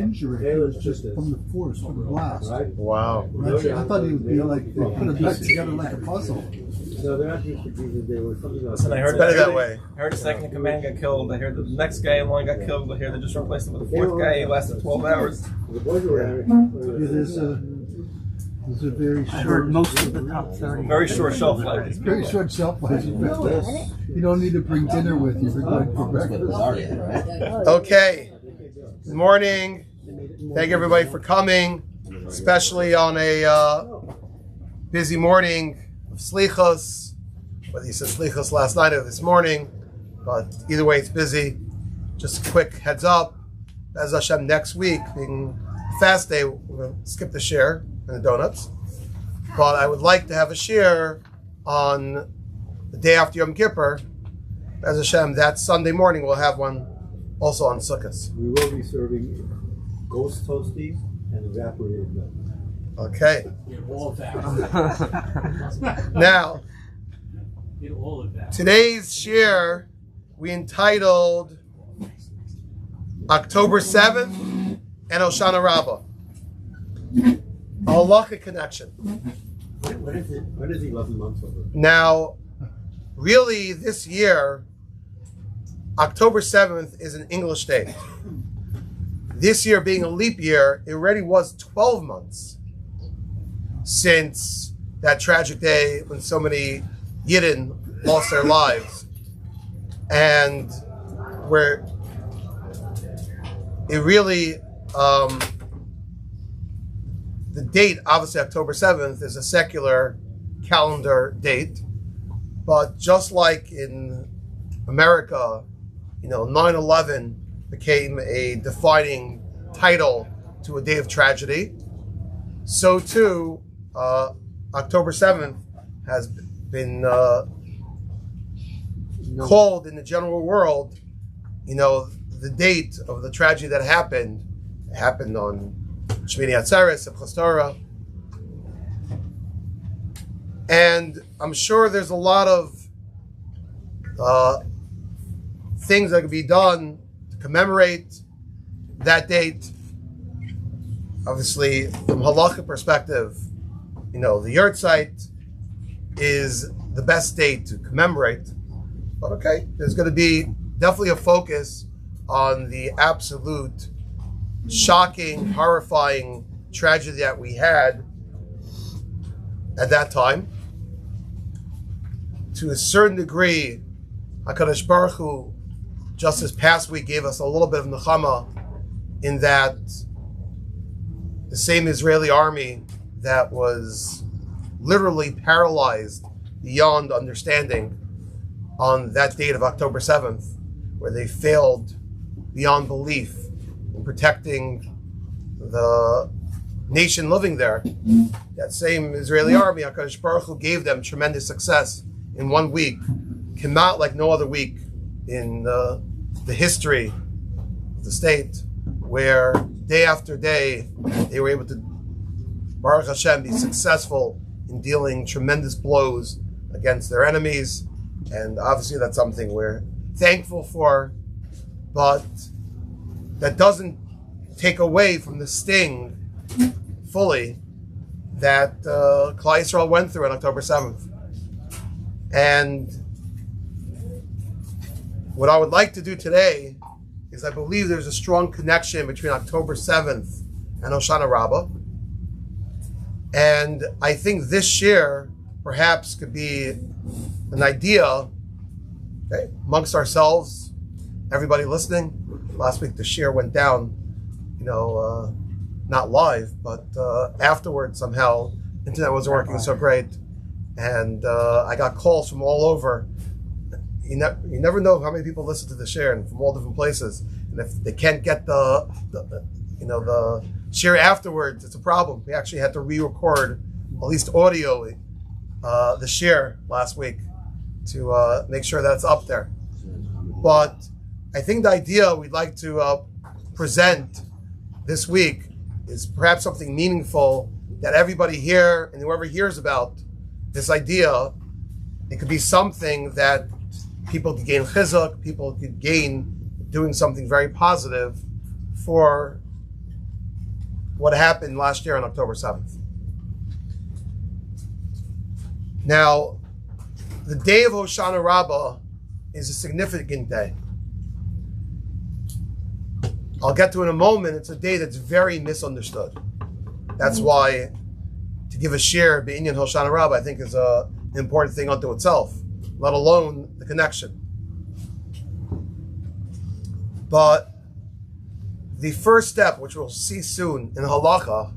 injury. It was just from the force, from the blast. Wow. Right? I thought he would be like, they put it back together like a puzzle. No, they're not used to Jesus. They were something else. And I heard Better that way. I heard the second in command got killed. I heard the next guy in line got killed. I hear they just replaced him with the fourth guy. He lasted 12 hours. The boys were There's a very I short, heard most of the top 30. Very short shelf life. very short shelf life. You don't need to bring dinner with you for going for breakfast. Okay. Good morning. Thank you everybody for coming, especially on a busy morning of Slichos. Whether you said Slichos last night or this morning, but either way, it's busy. Just a quick heads up. As Hashem, next week, being fast day, we're going to skip the share and the donuts. But I would like to have a share on the day after Yom Kippur. As Hashem, that Sunday morning, we'll have one also on Sukkot. We will be serving ghost toasties and evaporated milk. Okay. All of that. Now, All of that. today's share we entitled October 7th and Hoshana Rabba. A Halacha connection. What is it? What is 11 months over? Now, really this year, October 7th is an English date. This year being a leap year, it already was 12 months since that tragic day when so many Yidden lost their lives. And where it really, the date, obviously October 7th, is a secular calendar date. But just like in America, 9/11 became a defining title to a day of tragedy, so too October 7th has been called in the general world, the date of the tragedy that happened on Shmini Atzeres, Simchas Torah. And I'm sure there's a lot of things that could be done to commemorate that date. Obviously, from Halacha perspective, the Yahrzeit is the best date to commemorate. But okay, there's going to be definitely a focus on the absolute shocking, horrifying tragedy that we had at that time. To a certain degree, HaKadosh Baruch Hu, just this past week, gave us a little bit of nechama in that the same Israeli army that was literally paralyzed beyond understanding on that date of October 7th, where they failed beyond belief in protecting the nation living there. That same Israeli army, HaKadosh Baruch Hu, gave them tremendous success in 1 week, came out like no other week in the history of the state, where day after day they were able to, Baruch Hashem, be successful in dealing tremendous blows against their enemies. And obviously that's something we're thankful for, but that doesn't take away from the sting fully that Klal Yisrael went through on October 7th. And what I would like to do today is, I believe there's a strong connection between October 7th and Hoshana Rabba. And I think this year perhaps could be an idea, amongst ourselves, everybody listening. Last week the share went down, not live, but afterwards somehow internet wasn't working so great. And I got calls from all over. You never know how many people listen to the share, and from all different places. And if they can't get the share afterwards, it's a problem. We actually had to re-record, at least audio, the share last week to make sure that it's up there. But I think the idea we'd like to present this week is perhaps something meaningful that everybody here and whoever hears about this idea, it could be something that people could gain chizuk, people could gain doing something very positive for what happened last year on October 7th. Now, the day of Hoshana Rabbah is a significant day. I'll get to it in a moment. It's a day that's very misunderstood. That's why to give a share b'inyan Hoshana Rabbah, I think, is an important thing unto itself, let alone the connection. But the first step, which we'll see soon in Halacha,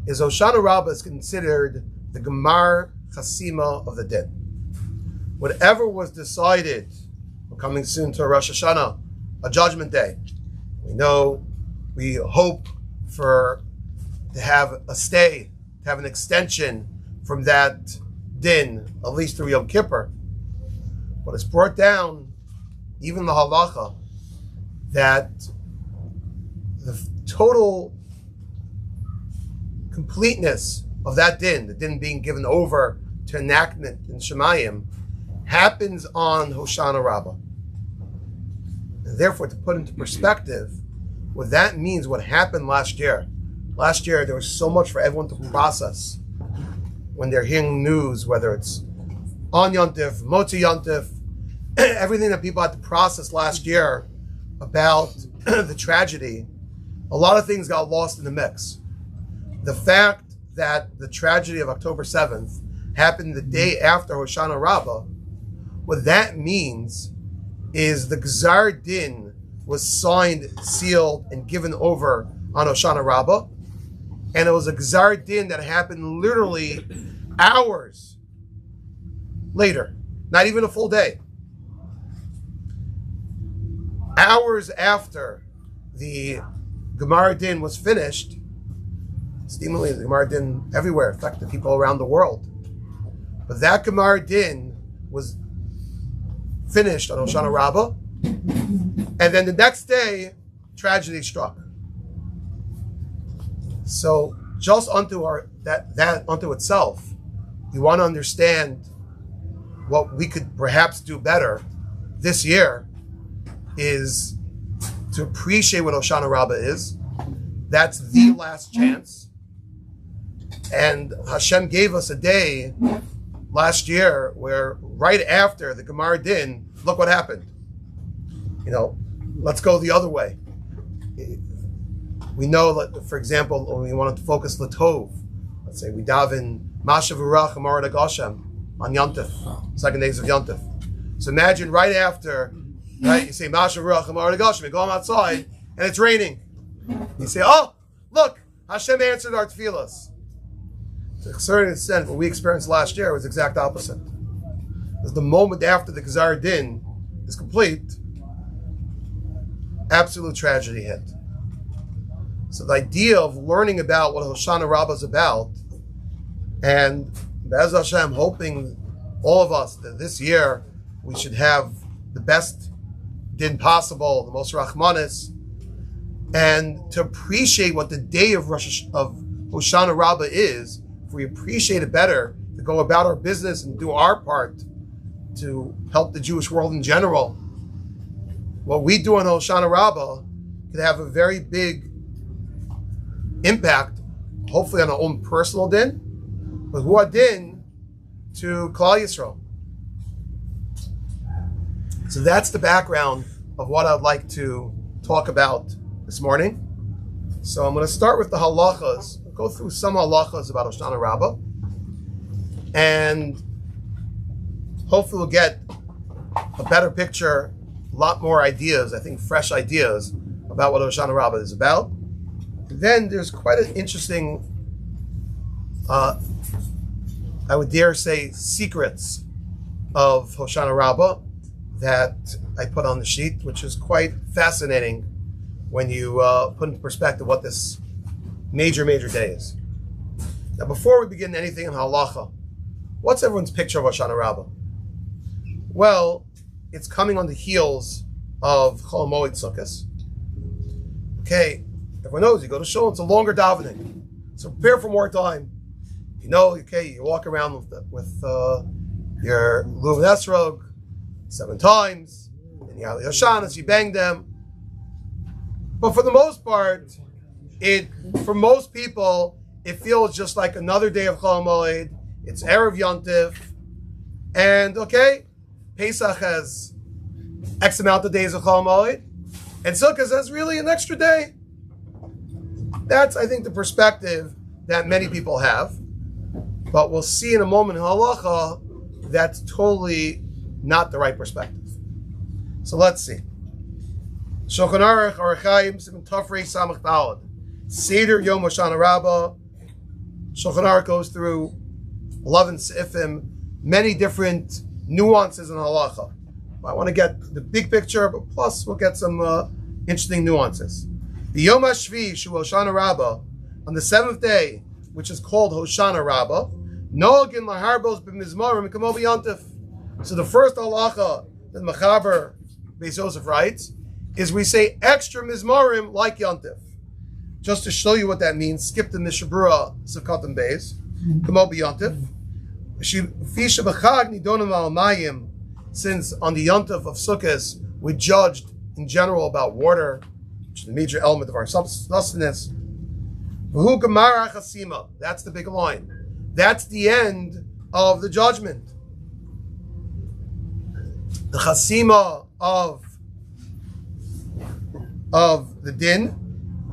is Hoshana Rabbah is considered the Gemar Chasima of the Din. Whatever was decided, we're coming soon to Rosh Hoshana, a judgment day. We hope to have a stay, to have an extension from that din, at least through Yom Kippur. But it's brought down, even the halacha, that the total completeness of that din, the din being given over to enactment in Shemayim, happens on Hoshana Rabbah. And therefore, to put into perspective what that means, what happened last year. Last year, there was so much for everyone to process when they're hearing news, whether it's on Yontif, Motzi Yontif, everything that people had to process last year about the tragedy. A lot of things got lost in the mix. The fact that the tragedy of October 7th happened the day after Hoshana Rabbah, what that means is the Gzar Din was signed, sealed, and given over on Hoshana Rabbah. And it was a Gzar Din that happened literally hours later, not even a full day. Hours after the Gemara Din was finished, seemingly the Gemara Din everywhere affected people around the world. But that Gemara Din was finished on Hoshana Rabbah, and then the next day, tragedy struck. So just unto that unto itself, you want to understand what we could perhaps do better this year is to appreciate what Hoshana Rabbah is. That's the last chance. And Hashem gave us a day last year where right after the Gemara Din, look what happened. Let's go the other way. We know that, for example, when we wanted to focus Latov, let's say we daven Mashav Urach Amar Hashem on Yontif, second days of Yontif. So imagine right after, right, you say Mashav Urach Amar Hashem, you go outside and it's raining. You say, oh, look, Hashem answered our tefillas. To a certain extent, what we experienced last year was the exact opposite. Because the moment after the Gzar Din is complete, absolute tragedy hit. So the idea of learning about what Hoshana Rabbah is about, and Be'ez Hashem, hoping all of us that this year we should have the best din possible, the most Rahmanis, and to appreciate what the day of Hoshana Rabbah is. If we appreciate it better, to go about our business and do our part to help the Jewish world in general, what we do on Hoshana Rabbah could have a very big impact, hopefully on our own personal din, but who are din to Klal Yisrael. So that's the background of what I'd like to talk about this morning. So I'm going to start with the halachas, go through some halachas about Hoshana Rabbah, and hopefully we'll get a better picture, a lot more ideas, I think fresh ideas about what Hoshana Rabbah is about. Then there's quite an interesting, I would dare say, secrets of Hoshana Rabbah that I put on the sheet, which is quite fascinating when you put into perspective what this major day is. Now, before we begin anything in halacha, what's everyone's picture of Hoshana Rabbah? Well, it's coming on the heels of Chol Moed Sukkos. Okay, everyone knows you go to shul, it's a longer davening, so prepare for more time. You walk around with your Luv Esrog 7 times, and you have the Hoshana, you bang them. But for the most part, for most people, it feels just like another day of Chol Moed. It's Erev Yontif. And okay, Pesach has X amount of days of Chol Moed. And Sukkot has really an extra day. That's, I think, the perspective that many people have. But we'll see in a moment in Halacha, that's totally not the right perspective. So let's see. Shulchan Aruch, Orach Chaim, Siman Tafrei Samach Daled. Seder Yom Hoshana Rabba. Shulchan Aruch goes through 11 Seifim, many different nuances in Halacha. I want to get the big picture, but plus we'll get some interesting nuances. The Yom HaShvi, Shu Hoshana Rabba, on the 7th day, which is called Hoshana Rabba, No'agin Laharbos B'mizmarim Kamo B'Yontif. So the first halacha that Mechaber Beis Yosef writes is we say extra Mizmarim like Yontif. Just to show you what that means, skip the Mishabura Sivkatim Beis, Kamo B'Yontif. Fisha B'chag Nidonim Al Mayim, since on the Yontif of Sukkot we judged in general about water, which is the major element of our sustenance. That's the big line. That's the end of the judgment. The chasima of the din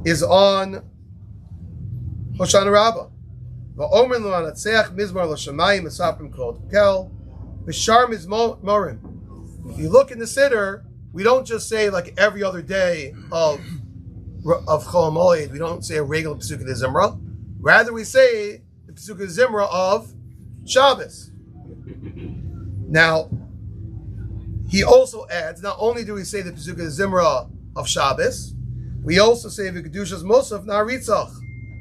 is on Hoshana Rabbah. If you look in the Siddur, we don't just say like every other day of Chol Moed, we don't say a regular Pesukei de Zimra. Rather, we say the Pesukei de Zimra of Shabbos. Now, he also adds, not only do we say the Pesukei de Zimra of Shabbos, we also say the Kedushas Musaf Na'aritzach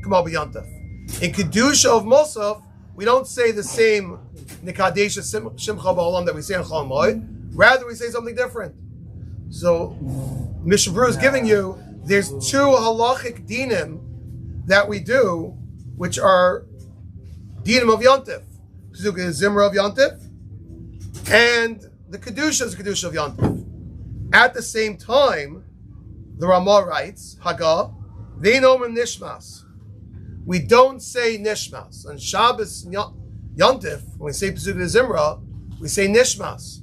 Kamo B'Yontif. In Kedusha of Musaf, we don't say the same Nikadesha Shimcha Ba'olam that we say in Chol Moed. Rather, we say something different. So, Mishabru is giving you, there's two halachic dinim that we do, which are dinim of Yontif. Pesukei de Zimra of Yontif, and the Kedusha is the Kedusha of Yontif. At the same time, the Ramah writes, Haga, Ve'nomim Nishmas. We don't say Nishmas. On Shabbos Yontif, when we say Pesukei de Zimra, we say Nishmas.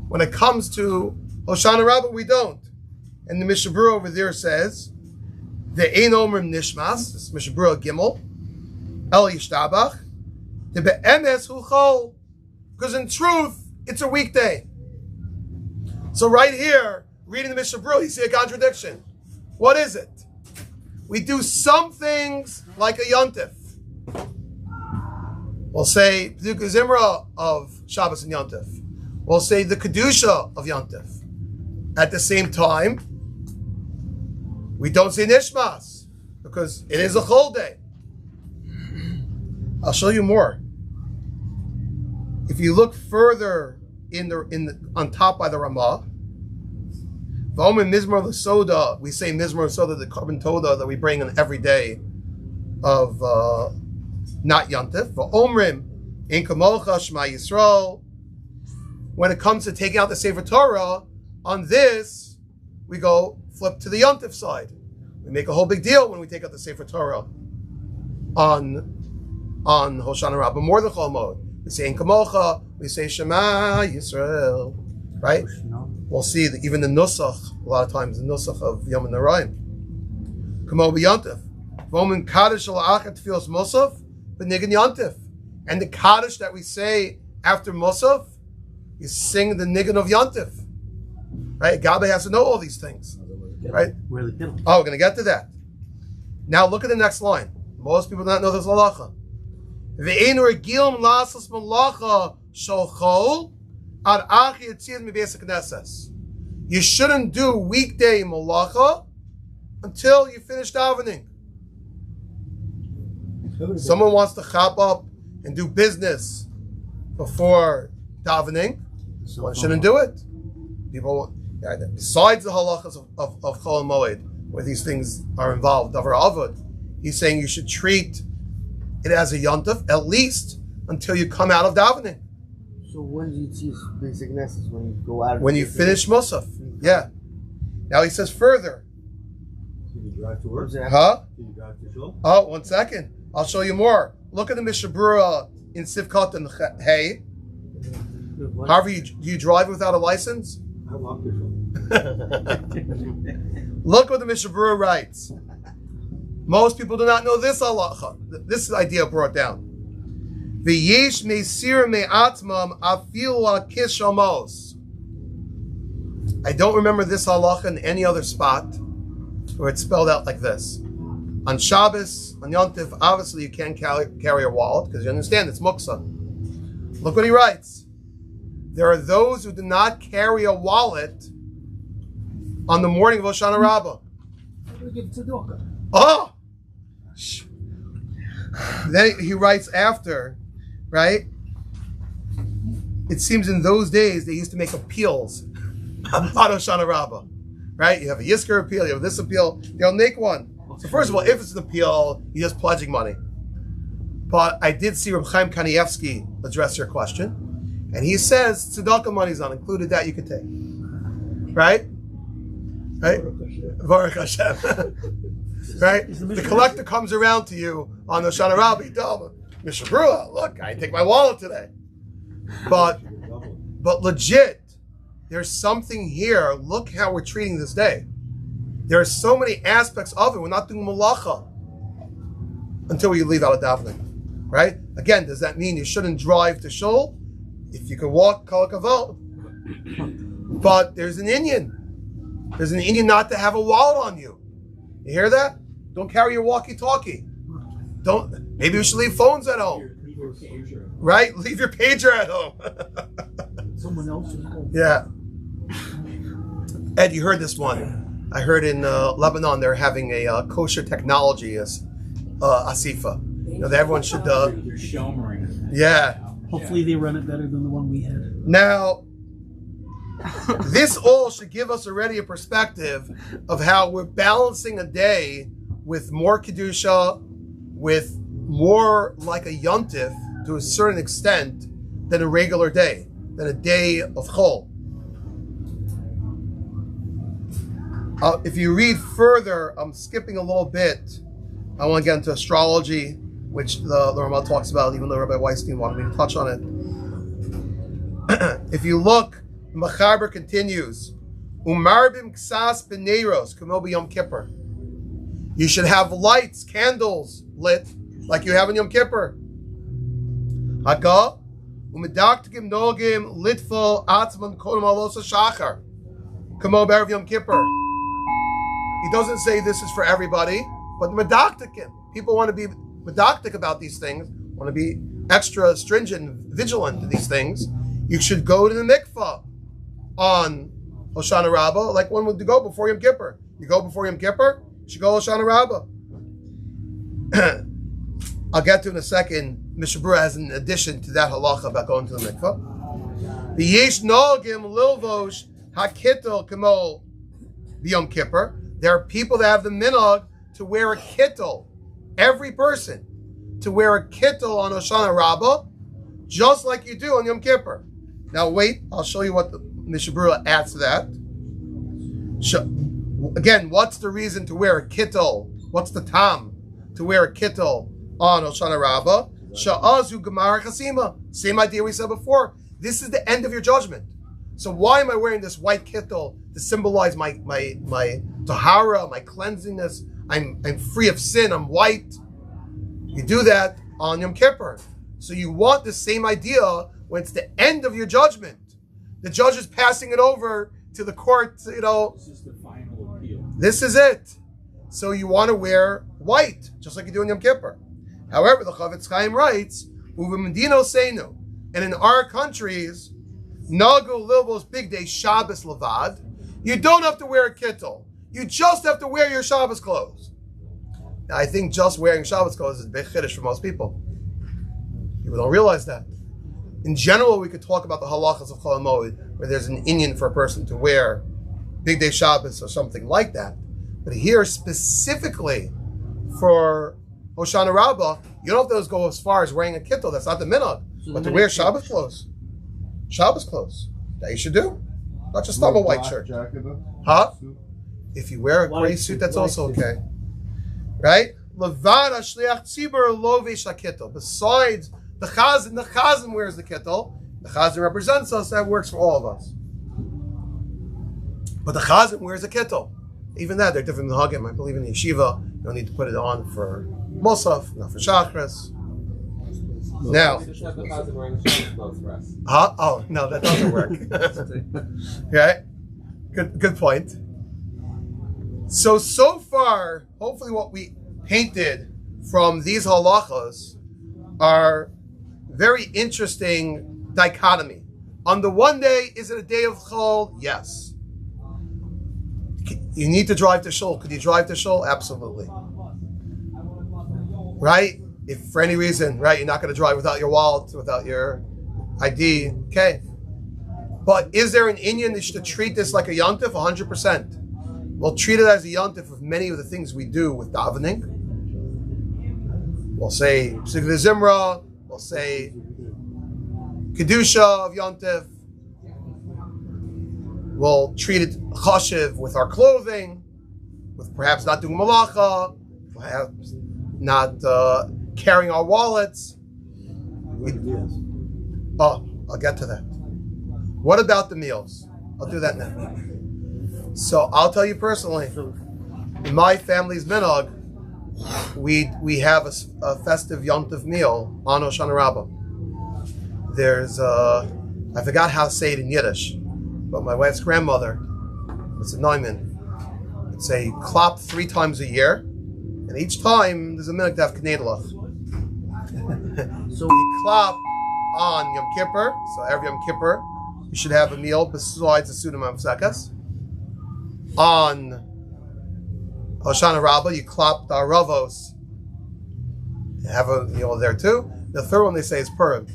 When it comes to Hoshana Rabbah, we don't. And the Mishabura over there says, the Ein Omrim Nishmas, this is Mishabura Gimel, El Yishtabach, the Be'emes Hu Chol, because in truth, it's a weekday. So right here, reading the Mishabura, you see a contradiction. What is it? We do some things like a Yontif. We'll say Pesukei Zimra of Shabbos and Yontif. We'll say the Kedusha of Yontif. At the same time, we don't say Nishmas because it is a Chol day. I'll show you more. If you look further on top by the Ramah, V'omen Mizmor L'Soda, we say Mizmor L'Soda, the Korban Toda that we bring on every day of not Yontif. V'omrim Ein Kamocha Shema Yisrael. When it comes to taking out the Sefer Torah, on this, we go flip to the Yontif side. We make a whole big deal when we take out the Sefer Torah on Hoshana Rabbah, more than Chol Moed. We say In Kamocha, we say Shema Yisrael, right? We'll see that even the Nusach, a lot of times the Nusach of Yom Naraim. Kamo B'Yontif. Vomin Kaddish Al'achat Tfilos Musaf, B'Nigan Yontif. And the Kaddish that we say after Musaf, you sing the Nigan of Yontif. Right? Gabe has to know all these things. Right? Oh, we're going to get to that. Now look at the next line. Most people do not know this halacha. Ve'ein regilum lasas malacha shalchol ad achi yitzid mibeis hakneses. You shouldn't do weekday malacha until you finish davening. Someone wants to chop up and do business before davening. One shouldn't do it. People, besides the halachas of Chol Moed, where these things are involved, Davar Avod, he's saying you should treat it as a yontif at least until you come out of davening. So when do you teach basic nesses? When you go out? When you finish Musaf, yeah. Now he says further. you drive to work? Huh? Do you drive to shul? Oh, 1 second. I'll show you more. Look at the Mishabura in Sivkot and Hey. Harvey, do you drive without a license? I walk to shul. Look what the Mishabura writes. Most people do not know this halacha. This idea brought down. V'yesh me'sir me'atmam afilu kishamos. I don't remember this halacha in any other spot where it's spelled out like this. On Shabbos, on Yom Tov, obviously you can't carry a wallet because you understand it's muksa. Look what he writes. There are those who do not carry a wallet on the morning of Hoshana Rabba. Oh! Then he writes after, right? It seems in those days they used to make appeals on Hoshana Rabba, right? You have a Yisker appeal, you have this appeal, they'll make one. So first of all, if it's an appeal, you're just pledging money. But I did see Reb Chaim Kanievsky address your question, and he says tzedakah money's not included, that you could take. Right? Right? Baruch Hashem. Right? The collector comes around to you on the Hoshana Rabba, you tell him, Mr. Brula, look, I didn't take my wallet today. But legit, there's something here. Look how we're treating this day. There are so many aspects of it. We're not doing malacha until we leave out of davening, right? Again, does that mean you shouldn't drive to shul? If you can walk, kol kavod. But there's an Indian. There's an Indian not to have a wallet on you. You hear that? Don't carry your walkie-talkie. Don't. Maybe we should leave phones at home. Right? Leave your pager at home. Someone else. Yeah. Ed, you heard this one. I heard in Lebanon they're having a kosher technology asifa. You know, that everyone should. They're shomering. Yeah. Hopefully they run it better than the one we had. Now, this all should give us already a perspective of how we're balancing a day with more kedusha, with more like a yontif to a certain extent than a regular day, than a day of chol. If you read further, I'm skipping a little bit. I want to get into astrology, which the Rama talks about, even though Rabbi Weinstein wanted me to touch on it. If you look, Machaber continues, Umarbim ksas b'neiros kamo b'Yom Kippur. You should have lights, candles lit, like you have in Yom Kippur. Haka umedaktikim nogim litful atzman kodem alos hashachar kamo b'erev Yom Kippur. He doesn't say this is for everybody, but medaktikim. People want to be medaktik about these things, want to be extra stringent, vigilant to these things. You should go to the mikvah on Hoshana Rabba, like one would go before Yom Kippur. You go before Yom Kippur, you should go Hoshana Rabba. I'll get to in a second. Mishabura has an addition to that halacha about going to the mikvah. V'yesh nogim lilvosh hakittel kamo b'Yom Kippur. There are people that have the minhag to wear a kittel. Every person to wear a kittel on Hoshana Rabba, just like you do on Yom Kippur. Now wait, I'll show you what the Mishabura adds to that. Again, what's the reason to wear a kittel? What's the tam to wear a kittel on Hoshana Rabba? Sha'azu gemara chasima. Same idea we said before. This is the end of your judgment. So why am I wearing this white kittel to symbolize my tahara, my cleansingness? I'm free of sin. I'm white. You do that on Yom Kippur. So you want the same idea when it's the end of your judgment. The judge is passing it over to the court. You know, This is the final appeal. this is it. So you want to wear white, just like you do in Yom Kippur. However, the Chavetz Chaim writes, "Uvimedino seinu," and in our countries, Nagu Lilbo's big day Shabbos levad. You don't have to wear a kittel. You just have to wear your Shabbos clothes. Now, I think just wearing Shabbos clothes is a big chiddush for most people. People don't realize that. In general, we could talk about the halachas of Chol Hamoed, where there's an inyan for a person to wear big day Shabbos or something like that. But here, specifically for Hoshana Rabba, you don't have to go as far as wearing a kittel. That's not the minhag. But to wear Shabbos clothes. Shabbos clothes. That you should do. Not just a white shirt. Jacket, Huh? If you wear a gray suit, that's also okay. Right? Levad hashliach tzibur lovish hakittel. Besides the chazan wears the kittel. The chazan represents us. That works for all of us. But the chazan wears a kittel. Even that, they're different than hagim. I believe in the yeshiva, you don't need to put it on for Musaf, not for Shachris. Now, oh no, that doesn't work. Okay, good point. So far, hopefully, what we painted from these halachas are very interesting dichotomy. On the one day, is it a day of chol? Yes. You need to drive to shul. Could you drive to shul? Absolutely. Right? If for any reason, right, you're not going to drive without your wallet, without your ID, okay. But is there an inyan to treat this like a yontif? 100%. We'll treat it as a yontif of many of the things we do with davening. We'll say Sigla Zimra, we'll say Kedusha of yontif. We'll treat it chashiv with our clothing, with perhaps not doing malacha, perhaps not carrying our wallets. I'll get to that. What about the meals? I'll do that now. So I'll tell you personally, in my family's minhag, we have a festive yontif meal on Hoshana Rabba. There's I forgot how to say it in Yiddish, but my wife's grandmother, it's a Neumann, would say klop 3 times a year, and each time there's a minhag to have knedlach. So we klop on Yom Kippur, so every Yom Kippur you should have a meal besides the Sudim Amsakas. On Hoshana Rabba, you klop the Aravos. You have a meal there too. The third one they say is Purim.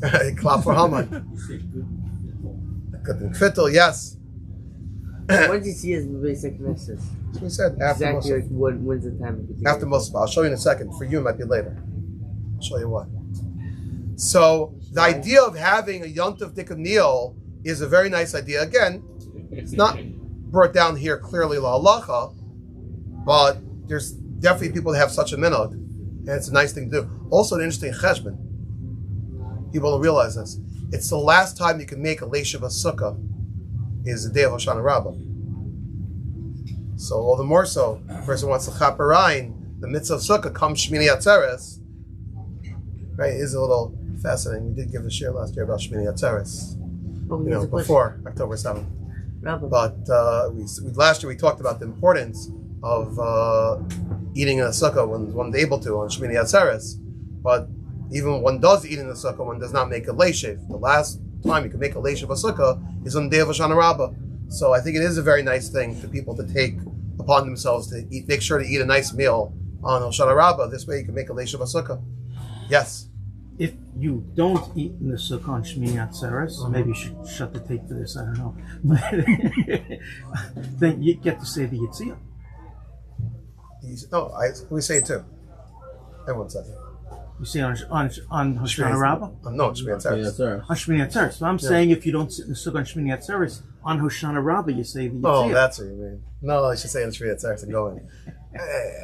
You klop for Haman. Good Fittel, yes. What did you see as the basic message? We said after exactly Musaf. like when's the time? After Musaf. I'll show you in a second. For you, it might be later. I'll show you what. So the idea of having a yontif dikam meal is a very nice idea. Again, it's not brought down here clearly la halacha, but there's definitely people that have such a minhag, and it's a nice thing to do. Also, an interesting cheshbon. People don't realize this. It's the last time you can make a leishav sukkah is the day of Hoshana Rabba. So all the more so, a person wants to chaparain, the mitzvah of sukkah comes Shmini Atzeres. Right, it is a little fascinating. We did give a share last year about Shmini Atzeres. Before October 7th. Rabba. But last year we talked about the importance of eating in a sukkah when one's able to on Shmini Atzeres. But even when one does eat in the sukkah, one does not make a leishev. The last time you can make a leishev a sukkah is on the day of Hoshana Rabba. So I think it is a very nice thing for people to take upon themselves to eat, make sure to eat a nice meal on Hoshana Rabba. This way you can make a leishev a sukkah. Yes. If you don't eat in the sukkah on Shmini Atzeres, maybe you should shut the tape for this, I don't know. Then you get to say the Yitzhak. No, we say it too. Everyone says it. You say on Hoshana Rabbah? No, Shmini Atzeres. On Shmini Atzeres. So I'm saying if you don't sit in the sukkah on Shmini Atzeres, on Hoshana Rabbah you say the Yitzhak. Oh, that's what you mean. No, I should say in Shmini Atzeres and go in.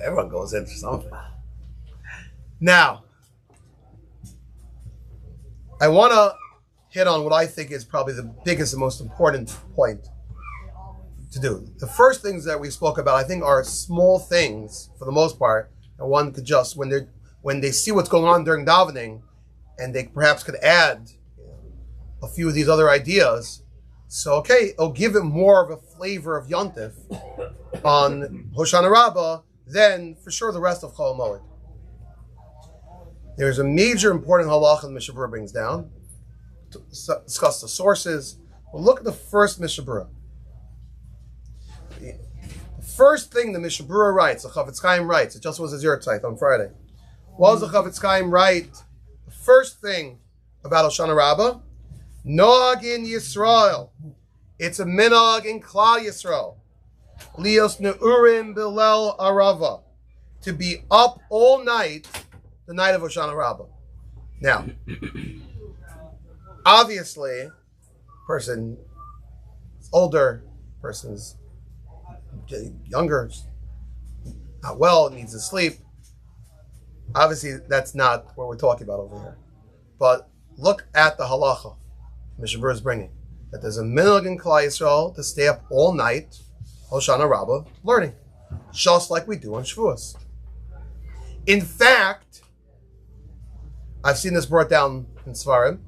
Everyone goes in for something. Now, I want to hit on what I think is probably the biggest and most important point to do. The first things that we spoke about, I think, are small things for the most part, and one could just, when they see what's going on during davening, and they perhaps could add a few of these other ideas. So, okay, it'll give it more of a flavor of yontif on Hoshana Rabbah than, for sure, the rest of Chol Moed. There's a major important halacha the Mishnah Berurah brings down to discuss the sources. Well, look at the first Mishnah Berurah. The first thing the Mishnah Berurah writes, the Chavetz Chaim writes, it just was a Zirtzeit on Friday. What does the Chavetz Chaim write? The first thing about Hoshana Rabbah, Noag in Yisrael. It's a minhag in Klal Yisrael. Lios Neurim Bilel Arava. To be up all night the night of Hoshana Rabbah. Now, obviously, older person's younger, not well, needs to sleep. Obviously, that's not what we're talking about over here. But look at the halacha Mishnah Berurah is bringing. That there's a minhag in Klal Yisrael to stay up all night, Hoshana Rabba, learning. Just like we do on Shavuos. In fact, I've seen this brought down in Svarim.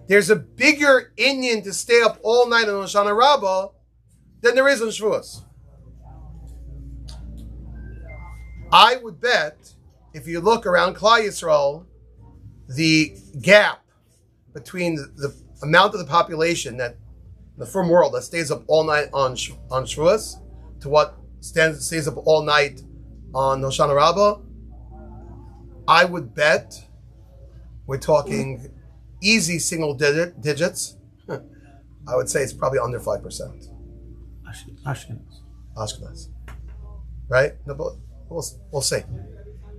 There's a bigger inyan to stay up all night on Hoshana Rabba than there is on Shavuos. I would bet, if you look around Klal Yisrael, the gap between the amount of the population that in the firm world that stays up all night on Shavuos to what stays up all night on Hoshana Rabbah, I would bet we're talking easy single digits. I would say it's probably under 5%. Ashkenaz. Right? No, but we'll see.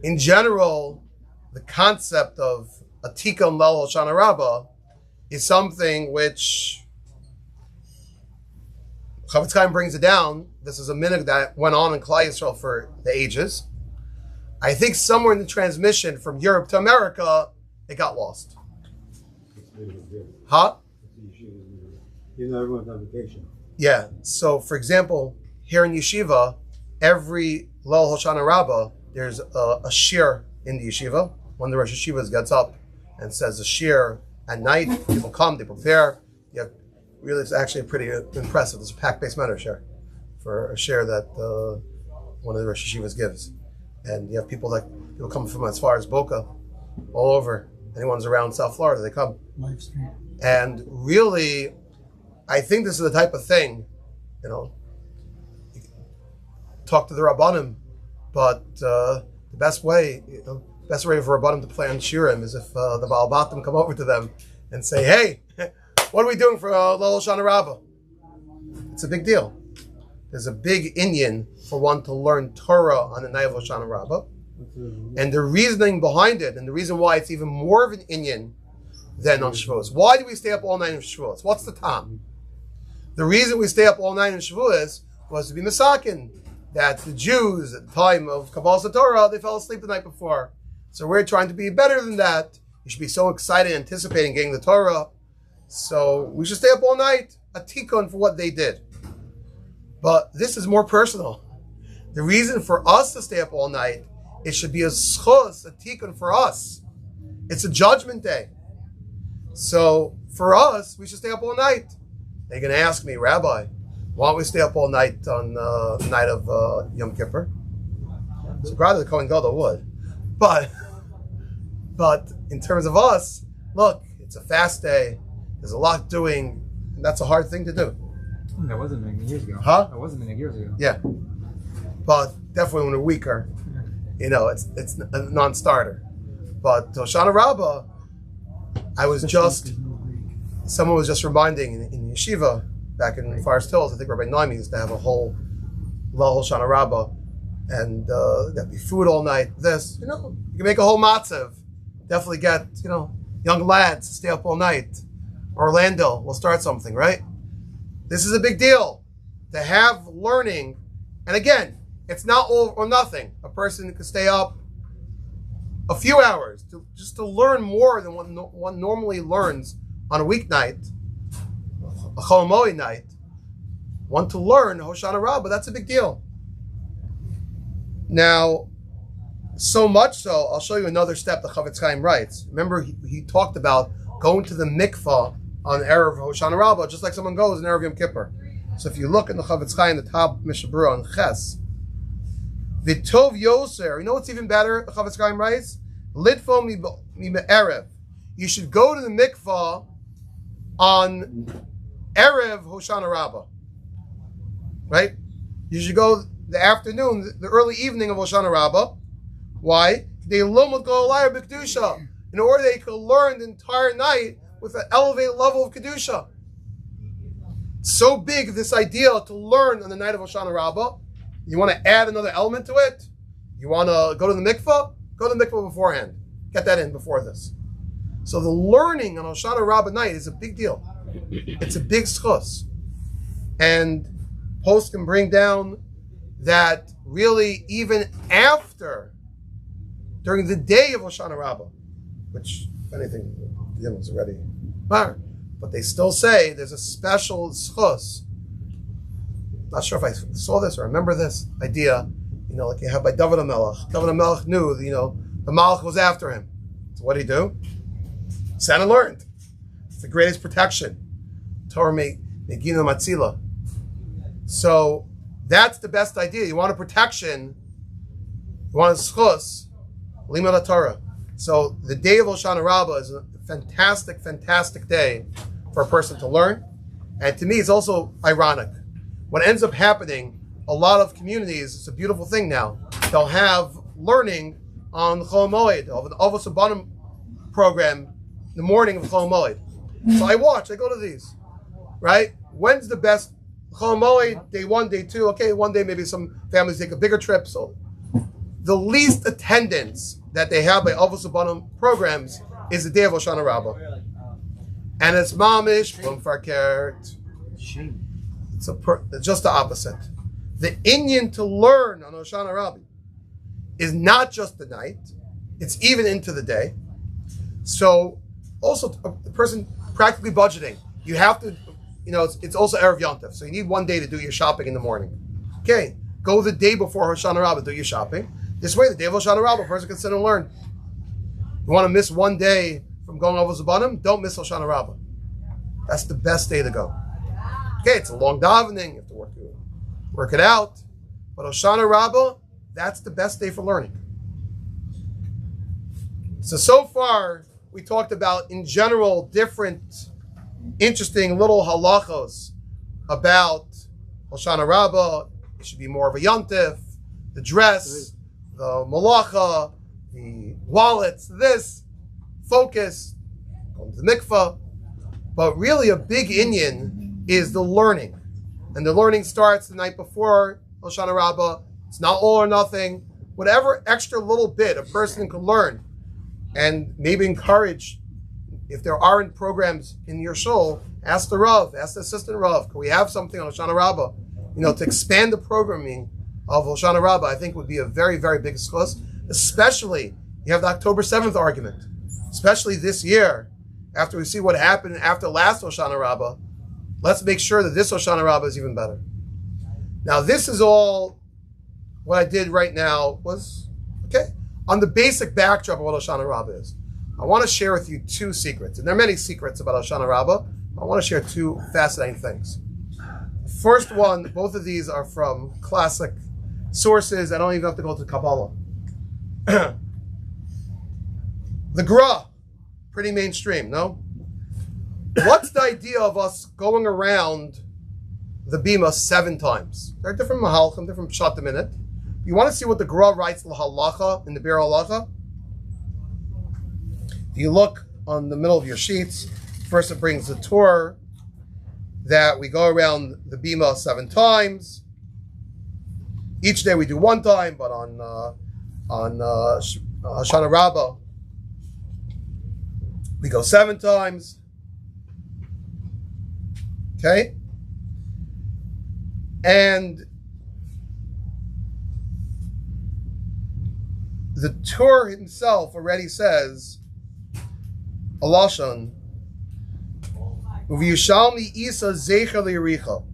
In general, the concept of a Tikkun Leil Hoshana Rabbah is something which Chavetz Chaim brings it down. This is a minhag that went on in Klal Yisrael for the ages. I think somewhere in the transmission from Europe to America, it got lost. Huh? You know, everyone's on vacation. Yeah. So, for example, here in yeshiva, every Leil Hoshana Rabbah, there's a shir in the yeshiva. One of the Rosh Yeshivas gets up and says a shir at night. People come, they prepare. Yeah, really, it's actually pretty impressive. It's a pack-based matter shir for a shir that one of the Rosh Yeshivas gives. And you have people come from as far as Boca, all over. Anyone's around South Florida, they come. And really, I think this is the type of thing, talk to the Rabbanim, but the best way for Rabbanim to plan Shirim is if the Baal Batim come over to them and say, hey, what are we doing for Leil Hoshana Rabbah? It's a big deal. There's a big inyan for one to learn Torah on the night of Hoshana Rabbah. And the reasoning behind it, and the reason why it's even more of an inyan than on Shavuos. Why do we stay up all night in Shavuos? What's the time? The reason we stay up all night in Shavuos was to be masakin, that the Jews at the time of Kabbalah Torah, they fell asleep the night before. So we're trying to be better than that. You should be so excited, anticipating getting the Torah. So we should stay up all night, a tikkun for what they did. But this is more personal. The reason for us to stay up all night, it should be a schus, a tikkun for us. It's a judgment day. So for us, we should stay up all night. They're going to ask me, Rabbi, why don't we stay up all night on the night of Yom Kippur? So rather the Kohen Gadol would. But in terms of us, look, it's a fast day. There's a lot doing. And that's a hard thing to do. That wasn't many years ago. Huh? That wasn't many years ago. Yeah. But definitely when we're weaker, it's a non-starter. But Hoshana Rabbah, someone was just reminding in yeshiva back in Forest Hills, I think Rabbi Naimi used to have a whole Leil Hoshana Rabbah, and there'd be food all night. You can make a whole matzav. Definitely get, young lads to stay up all night. Orlando will start something, right? This is a big deal to have learning. And again, it's not all or nothing. A person could stay up a few hours just to learn more than one normally learns on a weeknight, a Chol Moed night. One to learn Hoshana Rabbah, that's a big deal. Now, so much so, I'll show you another step the Chavetz Chaim writes. Remember, he talked about going to the mikvah on Erev Hoshana Rabbah, just like someone goes in Erev Yom Kippur. So if you look in the Chavetz Chaim, the top Mishnah Berurah on Ches, V'tov Yoser, you know what's even better, the Chavetz Chaim writes? Litfo mi Erev. You should go to the mikvah on Erev Hoshana Rabbah. Right? You should go the afternoon, the early evening of Hoshana Rabbah. Why? They lomod golayir b'kedusha. In order they could learn the entire night with an elevated level of kedusha. So big this idea to learn on the night of Hoshana Rabbah. You want to add another element to it? You want to go to the mikvah? Go to the mikvah beforehand. Get that in before this. So the learning on Hoshana Rabbah night is a big deal. It's a big schus. And post can bring down that really even after, during the day of Hoshana Rabbah, which, if anything, the Yom was already marred, but they still say there's a special schus. Not sure if I saw this or remember this idea, like you have by David HaMelech. David HaMelech knew, the Malach was after him. So what did he do? Sat and learned. It's the greatest protection. Torah Megina Matzila. So that's the best idea. You want a protection, you want a schus, Limud Torah. So the day of Hoshana Rabbah is a fantastic, fantastic day for a person to learn. And to me, it's also ironic. What ends up happening, a lot of communities, it's a beautiful thing now, they'll have learning on Chol Moed, of an Avos Abanim program, in the morning of Chol Moed. So I go to these, right? When's the best Chol Moed? Day 1, day 2, okay, one day maybe some families take a bigger trip. So the least attendance that they have by Avos Abanim programs is the day of Hoshana Rabbah. And it's mamish, bum farkert. It's just the opposite. The inyan to learn on Hoshana Rabbah is not just the night, it's even into the day. So also the person practically budgeting, you have to, it's also Erev Yontif. So you need one day to do your shopping in the morning. Okay, go the day before Hoshana Rabbah, do your shopping. This way, the day of Hoshana Rabbah, a person can sit and learn. You want to miss one day from going over Zabanim? Don't miss Hoshana Rabbah. That's the best day to go. Okay, it's a long davening, you have to work it out. But Hoshana Rabbah, that's the best day for learning. So far, we talked about, in general, different, interesting little halachos about Hoshana Rabbah. It should be more of a yontif, the dress, the malacha, the wallets, this, focus, going to the mikvah. But really a big inyan is the learning. And the learning starts the night before Hoshana Rabbah. It's not all or nothing. Whatever extra little bit a person can learn, and maybe encourage, if there aren't programs in your shul, ask the Rav, ask the assistant Rav, can we have something on Hoshana Rabbah? To expand the programming of Hoshana Rabbah, I think would be a very, very big schus. Especially, you have the October 7th argument. Especially this year, after we see what happened after last Hoshana Rabbah, let's make sure that this Hoshana Rabbah is even better. Now, this is all what I did right now was, okay, on the basic backdrop of what Hoshana Rabbah is. I want to share with you two secrets. And there are many secrets about Hoshana Rabbah. I want to share two fascinating things. First one, both of these are from classic sources. I don't even have to go to Kabbalah. The Gra, pretty mainstream, no? What's the idea of us going around the Bima 7 times? There are different mahalchim, different pshatim in it. You want to see what the Gra writes in the Halacha, in the Bir Halacha? If you look on the middle of your sheets, first it brings the tour that we go around the Bima 7 times. Each day we do 1 time, but on Hoshana Rabbah we go 7 times. Okay? And the Torah himself already says, Alashon, Uv'yishalmi Isa Zecher L'Yericha,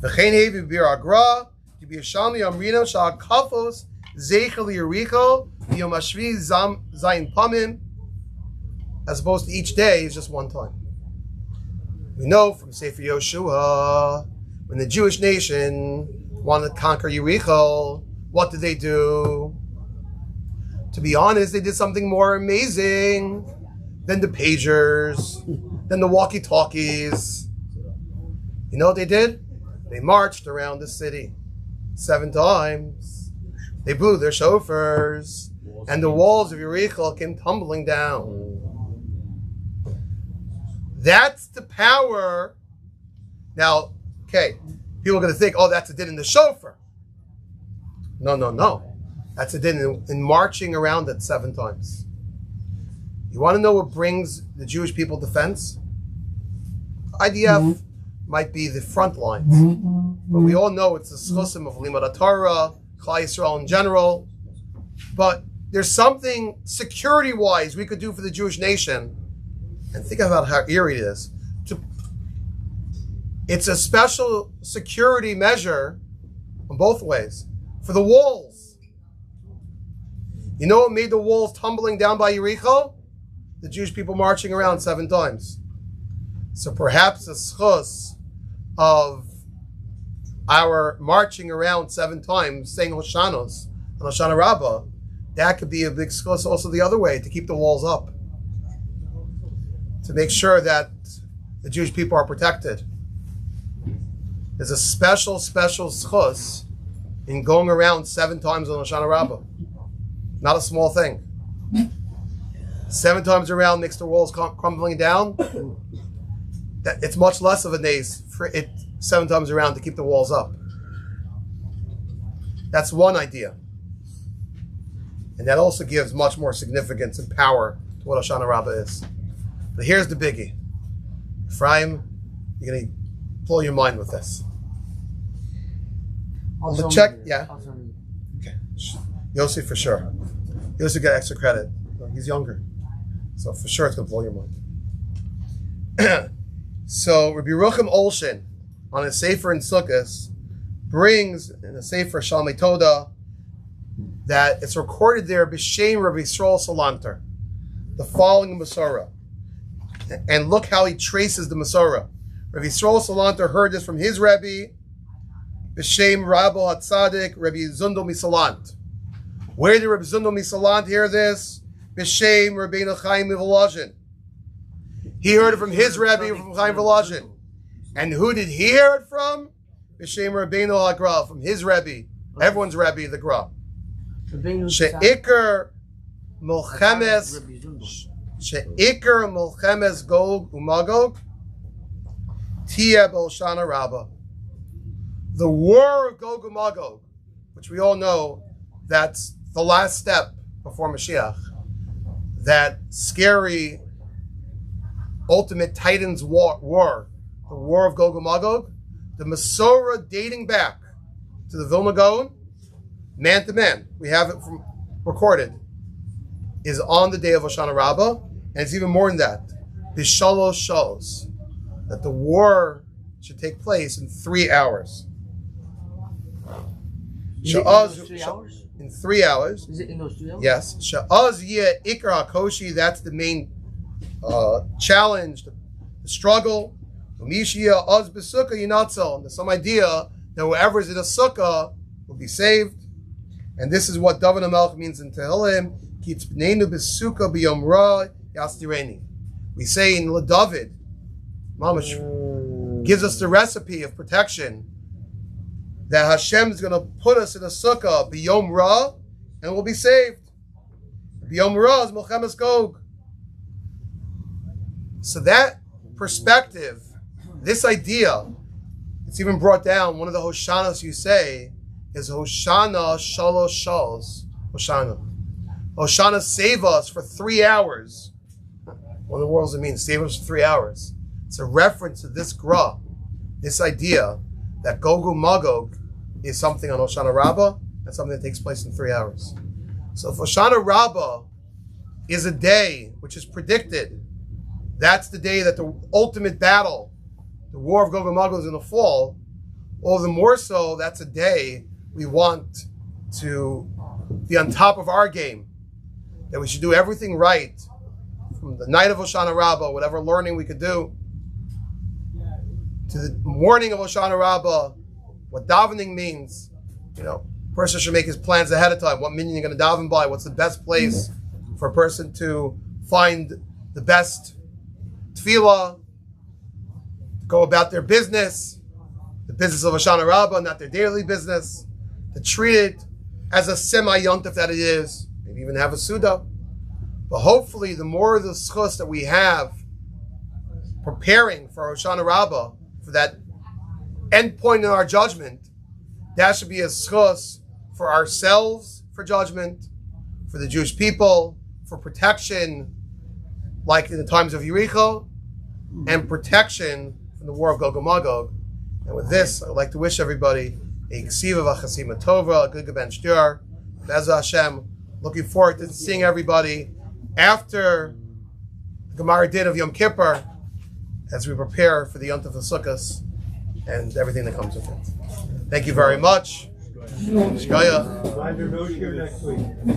V'chein Hevi Bir Agra, Uv'yishalmi Amrina Shal Kafos Zecher L'Yericha, V'yom Hashvi Zayin Pamim, as opposed to each day is just 1 time. We know from Sefer Yoshua, when the Jewish nation wanted to conquer Yericho, what did they do? To be honest, they did something more amazing than the pagers, than the walkie-talkies. You know what they did? They marched around the city 7 times. They blew their shofars, and the walls of Yericho came tumbling down. That's the power. Now, okay, people are going to think, oh, that's a din in the shofar. No. That's a din in marching around it 7 times. You want to know what brings the Jewish people defense? IDF might be the front lines. But we all know it's the schusim of Limud Torah, Klal Yisrael in general. But there's something security-wise we could do for the Jewish nation. And think about how eerie it is. It's a special security measure in both ways. For the walls. You know what made the walls tumbling down by Yericho? The Jewish people marching around 7 times. So perhaps the schus of our marching around 7 times, saying Hoshanos and Hoshana Rabba, that could be a big schus also the other way, to keep the walls up. To make sure that the Jewish people are protected. There's a special schus in going around 7 times on Hoshana Rabba. Not a small thing. 7 times around makes the walls crumbling down. That it's much less of a nace for it 7 times around to keep the walls up. That's one idea. And that also gives much more significance and power to what Hoshana Rabba is. But here's the biggie. Ephraim, you're going to blow your mind with this. Also check, me. yeah. Also me. Okay. Yossi for sure. Yossi got extra credit. He's younger. So for sure it's going to blow your mind. So Rabbi Rucham Olshin on a Sefer in Sukkot brings in a Sefer Shalmei Toda that it's recorded there B'Shem Rabbi Yisrael Salanter, the following Masorah. And look how he traces the Masorah. Rabbi Yisrael Salanter heard this from his Rebbe, B'Shem Rabba HaTzadik, Rabbi Zundel Misalant. Where did Rabbi Zundel Misalant hear this? B'Shem Rabbeinu Chaim Volozhin. He heard it from his Rebbe, from Chaim Volozhin. And who did he hear it from? B'Shem Rabbeinu HaGra, from his Rebbe, everyone's Rebbe, the Gra. She'ikar Milchemes Gog Umagog Tia Hoshana Rabba. The war of Gog Umagog, which we all know that's the last step before Mashiach. That scary ultimate Titans war, the war of Gog Umagog, the Masorah dating back to the Vilna Gaon, man to man, we have it from recorded, is on the day of Hoshana Rabbah, and it's even more than that. Bishalosh shows that the war should take place in 3 hours. In 3 hours. Is it in those 3 hours? Yes. Sha'az yeh ikra hakoshi, that's the main challenge, the struggle. Umishia az besukkah yinatzal. And there's some idea that whoever is in a sukkah will be saved. And this is what David HaMelech means in Tehillim. Kitzpneinu besukkah b'yom ra yastireni. We say in David, Mamash gives us the recipe of protection that Hashem is going to put us in a sukkah b'yom ra and we'll be saved. B'yom ra is Milchemes Gog. So that perspective, this idea, it's even brought down. One of the Hoshanas you say is Hoshana Shalosh Shals. Hoshana. Hoshana, save us for 3 hours. What in the world does it mean? Save us for 3 hours. It's a reference to this gra, this idea that Gog Magog is something on Hoshana Rabbah and something that takes place in 3 hours. So if Hoshana Rabbah is a day which is predicted, that's the day that the ultimate battle, the war of Gog and Magog, is going to fall. All the more so, that's a day we want to be on top of our game. That we should do everything right from the night of Hoshana Rabbah, whatever learning we could do, to the morning of Hoshana Rabbah, what davening means. You know, a person should make his plans ahead of time. What minyan you're going to daven by? What's the best place for a person to find the best tefillah, to go about their business, the business of Hoshana Rabbah, not their daily business, to treat it as a semi-yontif that it is, maybe even have a Suda. But hopefully the more of the schus that we have preparing for Hoshana Rabbah, for that end point in our judgment, that should be a schus for ourselves, for judgment, for the Jewish people, for protection, like in the times of Yericho, and protection from the war of Gog and Magog And with this, I would like to wish everybody a ksiva v'chasima tova, a good gebench shtur. Be'ez Hashem, looking forward to seeing everybody after the Gemara din of Yom Kippur as we prepare for the Yontif of Sukkos and everything that comes with it. Thank you very much. Shkoyach. Find your note here next week.